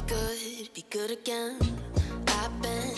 be good again. I've been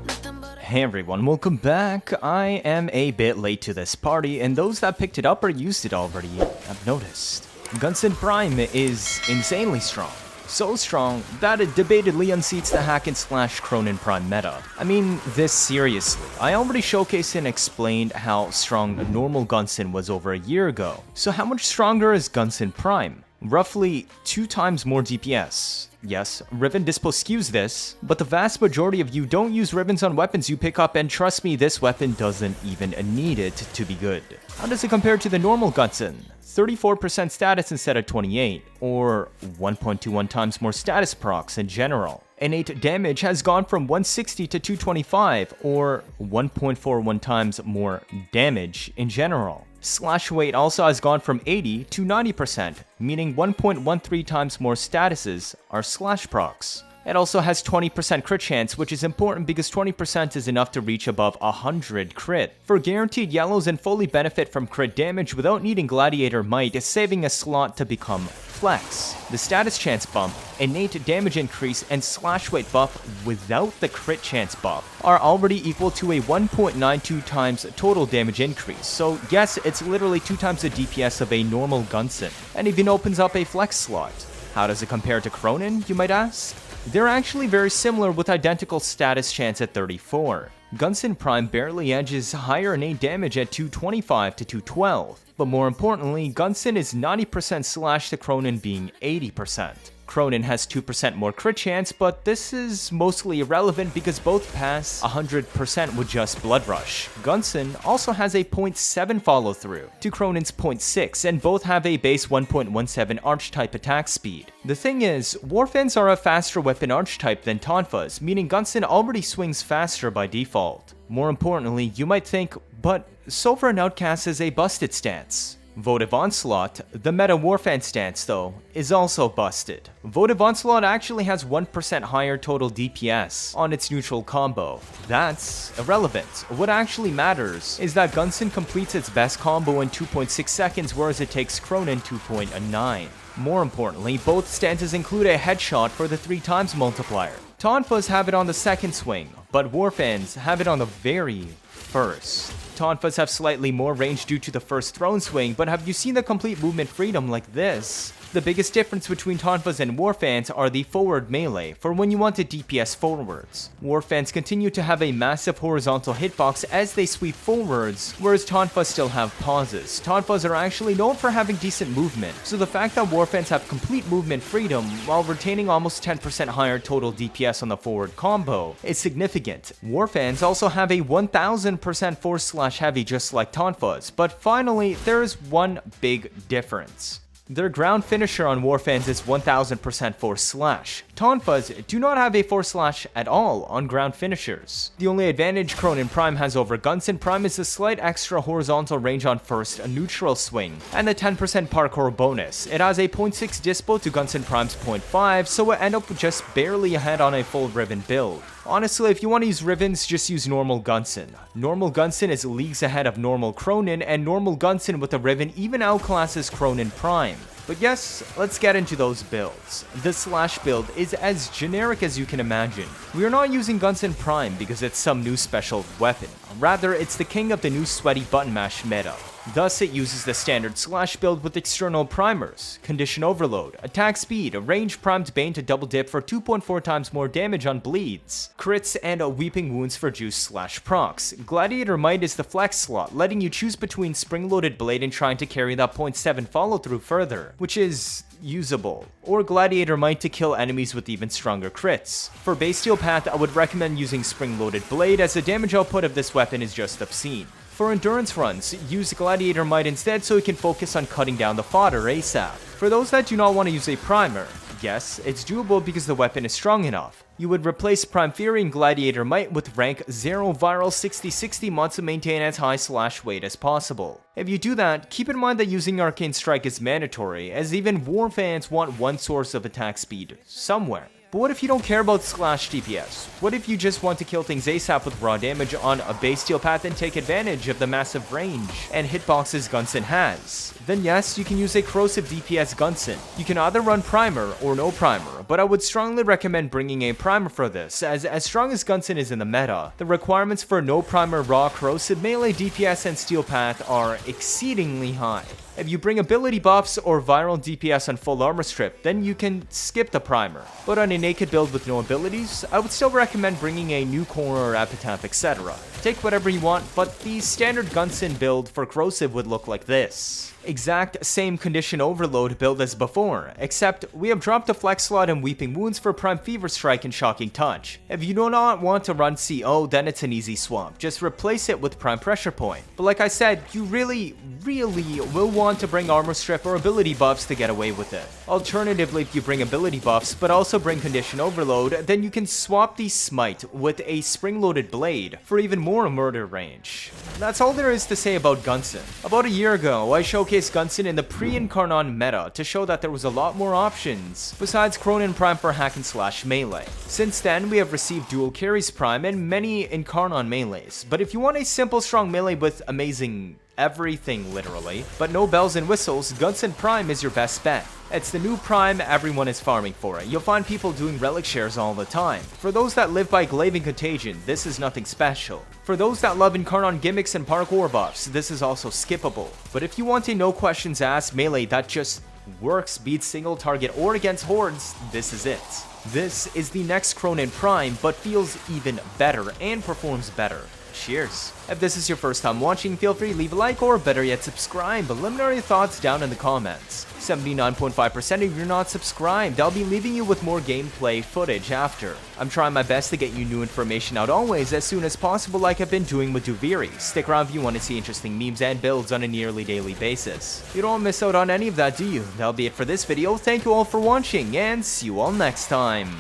nothing but Hey everyone, welcome back. I am a bit late to this party, and those that picked it up or used it already have noticed. Gunsen Prime is insanely strong. So strong that it debatedly unseats the hack and slash Kronen Prime meta. I mean this seriously. I already showcased and explained how strong normal Gunsen was over a year ago. So how much stronger is Gunsen Prime? Roughly 2 times more DPS. Yes, Riven dispo skews this, but the vast majority of you don't use Rivens on weapons you pick up, and trust me, this weapon doesn't even need it to be good. How does it compare to the normal Gunsen? 34% status instead of 28, or 1.21 times more status procs in general. Innate damage has gone from 160 to 225, or 1.41 times more damage in general. Slash weight also has gone from 80 to 90%, meaning 1.13 times more statuses are slash procs. It also has 20% crit chance, which is important because 20% is enough to reach above 100 crit. For guaranteed yellows and fully benefit from crit damage without needing Gladiator Might, saving a slot to become Flex. The status chance bump, innate damage increase, and slash weight buff without the crit chance buff are already equal to a 1.92 times total damage increase. So yes, it's literally 2 times the DPS of a normal Gunsen, and even opens up a flex slot. How does it compare to Kronen, you might ask? They're actually very similar with identical status chance at 34. Gunsen Prime barely edges higher innate damage at 225 to 212, but more importantly, Gunsen is 90% slash to Kronen being 80%. Kronen has 2% more crit chance, but this is mostly irrelevant because both pass 100% with just Blood Rush. Gunsen also has a 0.7 follow through to Kronen's 0.6, and both have a base 1.17 archetype attack speed. The thing is, Warfans are a faster weapon archetype than Tonfas, meaning Gunsen already swings faster by default. More importantly, you might think, but Sovereign Outcast is a busted stance. Votive Onslaught, the meta Warfan stance though, is also busted. Votive Onslaught actually has 1% higher total DPS on its neutral combo. That's irrelevant. What actually matters is that Gunsen completes its best combo in 2.6 seconds, whereas it takes Kronen 2.9. More importantly, both stances include a headshot for the 3 times multiplier. Tonfas have it on the second swing, but Warfans have it on the very first. Tonfas have slightly more range due to the first throne swing, but have you seen the complete movement freedom like this? The biggest difference between Tonfas and Warfans are the forward melee, for when you want to DPS forwards. Warfans continue to have a massive horizontal hitbox as they sweep forwards, whereas Tonfas still have pauses. Tonfas are actually known for having decent movement, so the fact that Warfans have complete movement freedom while retaining almost 10% higher total DPS on the forward combo is significant. Warfans also have a 1000% force slash heavy just like Tonfas, but finally there is one big difference. Their ground finisher on Warfans is 1000% force slash. Tonfas do not have a force slash at all on ground finishers. The only advantage Kronen Prime has over Gunsen Prime is the slight extra horizontal range on first, a neutral swing, and the 10% parkour bonus. It has a 0.6 dispo to Gunsen Prime's 0.5, so it end up just barely ahead on a full Riven build. Honestly, if you want to use Rivens, just use normal Gunsen. Normal Gunsen is leagues ahead of normal Kronen, and normal Gunsen with a Riven even outclasses Kronen Prime. But yes, let's get into those builds. The slash build is as generic as you can imagine. We are not using Gunsen Prime because it's some new special weapon. Rather, it's the king of the new sweaty button mash meta. Thus, it uses the standard slash build with external primers, condition overload, attack speed, a range primed bane to double dip for 2.4 times more damage on bleeds, crits, and a weeping wounds for juice slash procs. Gladiator Might is the flex slot, letting you choose between spring-loaded blade and trying to carry that 0.7 follow through further, which is usable, or Gladiator Might to kill enemies with even stronger crits. For base steel path, I would recommend using spring-loaded blade as the damage output of this weapon is just obscene. For endurance runs, use Gladiator Might instead so you can focus on cutting down the fodder ASAP. For those that do not want to use a primer, yes, it's doable because the weapon is strong enough. You would replace Prime Fury and Gladiator Might with rank 0 viral 60/60 mods to maintain as high slash weight as possible. If you do that, keep in mind that using Arcane Strike is mandatory, as even Warfans want one source of attack speed somewhere. But what if you don't care about slash DPS? What if you just want to kill things ASAP with raw damage on a base steel path and take advantage of the massive range and hitboxes Gunsen has? Then yes, you can use a Corrosive DPS Gunsen. You can either run primer or no primer, but I would strongly recommend bringing a primer for this, as strong as Gunsen is in the meta, the requirements for no primer raw corrosive melee DPS and steel path are exceedingly high. If you bring ability buffs or viral DPS on full armor strip, then you can skip the primer. But on a naked build with no abilities, I would still recommend bringing a new core or epitaph, etc. Take whatever you want, but the standard Gunsen build for corrosive would look like this. Exact same condition overload build as before, except we have dropped the flex slot and weeping wounds for prime fever strike and shocking touch. If you do not want to run CO, then it's an easy swap, just replace it with prime pressure point. But like I said, you really will want to bring armor strip or ability buffs to get away with it. Alternatively, if you bring ability buffs but also bring condition overload, then you can swap the smite with a spring loaded blade for even more murder range. That's all there is to say about Gunsen. About a year ago, I showcased Gunsen in the pre-Incarnon meta to show that there was a lot more options besides Kronen Prime for hack and slash melee. Since then, we have received dual carries Prime and many Incarnon melees, but if you want a simple strong melee with amazing everything literally, but no bells and whistles, Gunsen Prime is your best bet. It's the new Prime, everyone is farming for it. You'll find people doing relic shares all the time. For those that live by Glaive and Contagion, this is nothing special. For those that love Incarnon gimmicks and parkour buffs, this is also skippable. But if you want a no questions asked melee that just works, beats single target or against hordes, this is it. This is the next Kronen Prime, but feels even better and performs better. Cheers. If this is your first time watching, feel free to leave a like or better yet subscribe, but let me know your thoughts down in the comments. 79.5% of you are not subscribed. I'll be leaving you with more gameplay footage after. I'm trying my best to get you new information out always as soon as possible like I've been doing with Duviri. Stick around if you want to see interesting memes and builds on a nearly daily basis. You don't miss out on any of that, do you? That'll be it for this video. Thank you all for watching and see you all next time.